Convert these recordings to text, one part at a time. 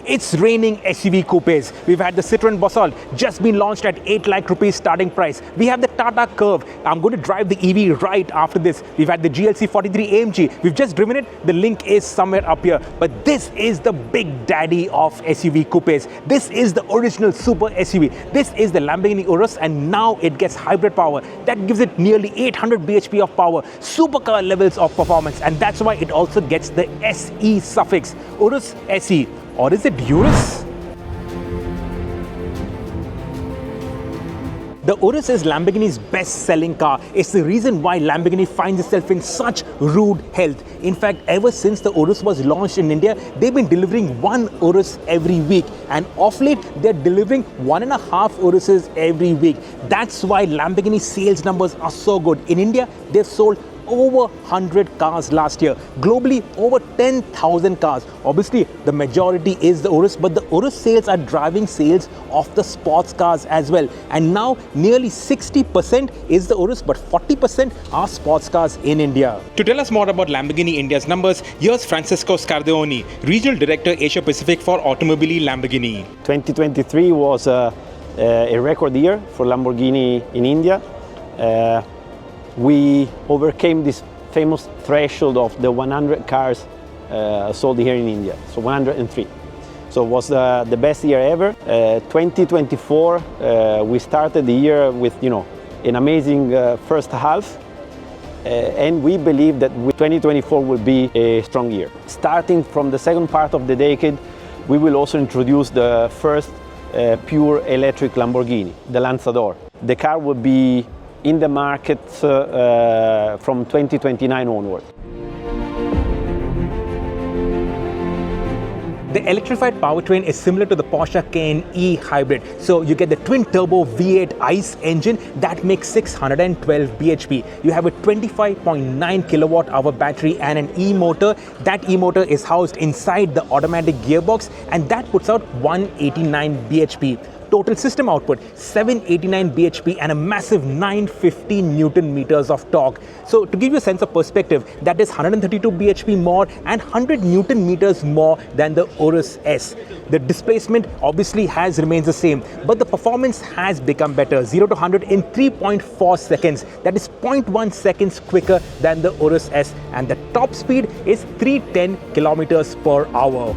It's raining SUV coupes. We've had the Citroën Basalt, just been launched at 8 lakh rupees starting price. We have the Tata Curvv. I'm going to drive the EV right after this. We've had the GLC 43 AMG. We've just driven it. The link is somewhere up here. But this is the big daddy of SUV coupes. This is the original super SUV. This is the Lamborghini Urus, and now it gets hybrid power. That gives it nearly 800 bhp of power, supercar levels of performance, and that's why it also gets the SE suffix. Urus SE. Or is it Urus? The Urus is Lamborghini's best-selling car. It's the reason why Lamborghini finds itself in such rude health. In fact, ever since the Urus was launched in India, they've been delivering one Urus every week. And of late, they're delivering 1.5 Uruses every week. That's why Lamborghini sales numbers are so good. In India, they've sold over 100 cars last year. Globally, over 10,000 cars. Obviously, the majority is the Urus, but the Urus sales are driving sales of the sports cars as well. And now, nearly 60% is the Urus, but 40% are sports cars in India. To tell us more about Lamborghini India's numbers, here's Francesco Scardeoni, Regional Director Asia Pacific for Automobili Lamborghini. 2023 was a record year for Lamborghini in India. We overcame this famous threshold of the 100 cars sold here in India, so 103. So it was the best year ever. 2024, we started the year with an amazing first half, and we believe that 2024 will be a strong year. Starting from the second part of the decade, we will also introduce the first pure electric Lamborghini, the Lanzador. The car will be in the market from 2029 onward. The electrified powertrain is similar to the Porsche Cayenne E hybrid. So you get the twin-turbo V8 ICE engine that makes 612 bhp. You have a 25.9 kilowatt-hour battery and an e-motor. That e-motor is housed inside the automatic gearbox, and that puts out 189 bhp. Total system output, 789 bhp and a massive 950 Newton meters of torque. So to give you a sense of perspective, that is 132 bhp more and 100 Newton meters more than the Urus S. The displacement obviously remains the same, but the performance has become better. 0 to 100 in 3.4 seconds. That is 0.1 seconds quicker than the Urus S, and the top speed is 310 kilometers per hour.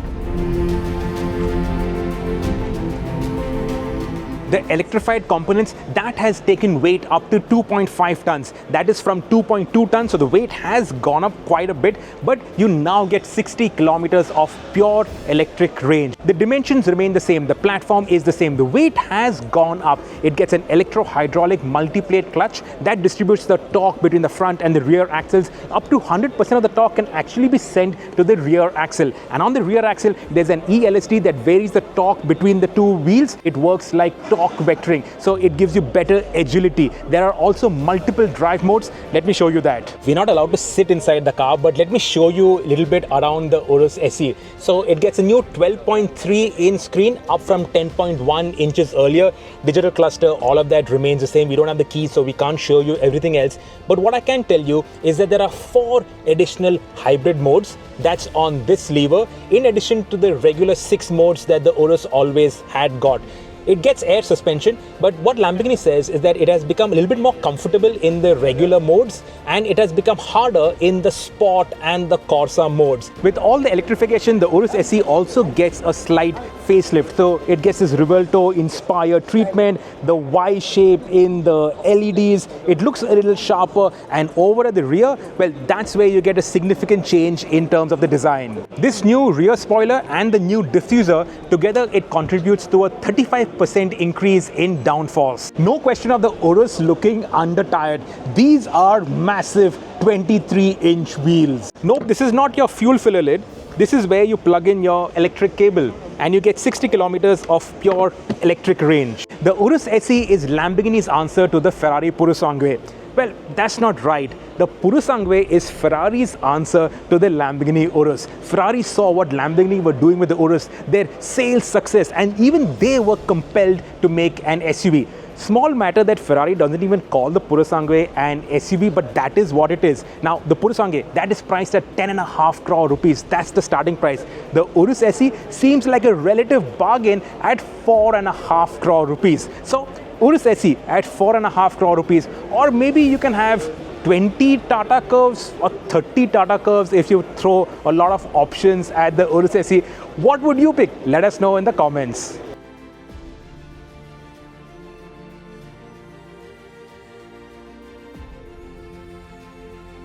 The electrified components, that has taken weight up to 2.5 tons. That is from 2.2 tons, so the weight has gone up quite a bit, but you now get 60 kilometers of pure electric range. The dimensions remain the same, the platform is the same, the weight has gone up. It gets an electro-hydraulic multi-plate clutch that distributes the torque between the front and the rear axles. Up to 100% of the torque can actually be sent to the rear axle. And on the rear axle, there's an eLSD that varies the torque between the two wheels. It works like torque vectoring, so it gives you better agility. There are also multiple drive modes. Let me show you that. We're not allowed to sit inside the car, but let me show you a little bit around the Urus SE. So it gets a new 12.3-inch screen, up from 10.1 inches earlier. Digital cluster, all of that remains the same. We don't have the keys, so we can't show you everything else. But what I can tell you is that there are 4 additional hybrid modes that's on this lever, in addition to the regular 6 modes that the Urus always had got. It gets air suspension, but what Lamborghini says is that it has become a little bit more comfortable in the regular modes, and it has become harder in the sport and the Corsa modes. With all the electrification, the Urus SE also gets a slight facelift. So it gets this Rivelto inspired treatment, the Y shape in the LEDs. It looks a little sharper, and over at the rear, well, that's where you get a significant change in terms of the design. This new rear spoiler and the new diffuser, together it contributes to a 35% increase in downforce. No question of the Urus looking under-tired. These are massive 23-inch wheels. Nope, this is not your fuel filler lid. This is where you plug in your electric cable, and you get 60 kilometers of pure electric range. The Urus SE is Lamborghini's answer to the Ferrari Purosangue. Well, that's not right. The Purosangue is Ferrari's answer to the Lamborghini Urus. Ferrari saw what Lamborghini were doing with the Urus, their sales success, and even they were compelled to make an SUV. Small matter that Ferrari doesn't even call the Purosangue an SUV, but that is what it is. Now, the Purosangue, that is priced at 10.5 crore rupees. That's the starting price. The Urus SE seems like a relative bargain at 4.5 crore rupees. So, Urus SE at 4.5 crore rupees, or maybe you can have 20 Tata Curvvs or 30 Tata Curvvs if you throw a lot of options at the Urus SE. What would you pick? Let us know in the comments.